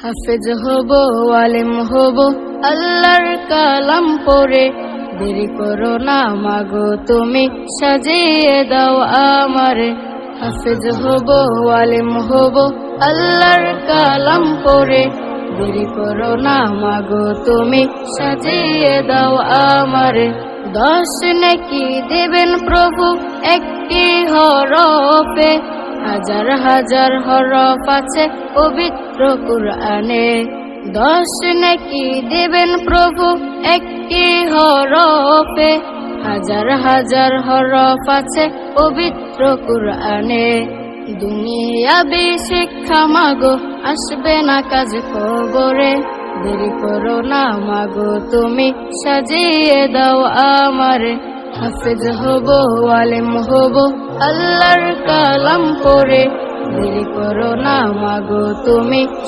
হাফেজ হব, আলেম হব, আল্লাহর কালাম পড়ে। দেরি করো না মাগো তুমি, সাজিয়ে দাও আমারে। হাফেজ হব, আলেম হব, আল্লাহর কালাম পড়ে। দেরি করো না মাগো তুমি, সাজিয়ে দাও আমারে। 10 নেকি দেবেন প্রভু একটি হরফে, হাজার হাজার হরফ আছে পবিত্র কুরআনে। 10 নেকি দেবেন প্রভু একটি হরফে, হাজার হাজার হরফ আছে পবিত্র কুরআনে। দুনিয়াবি শিক্ষা মাগো আসবে না কাজ কবরে। দেরি করো না মাগো তুমি, সাজিয়ে দাও আমারে। হাফেজ হব, আলেম হব, আল্লাহর কালাম পড়ে। দেরি করো না মাগো তুমি,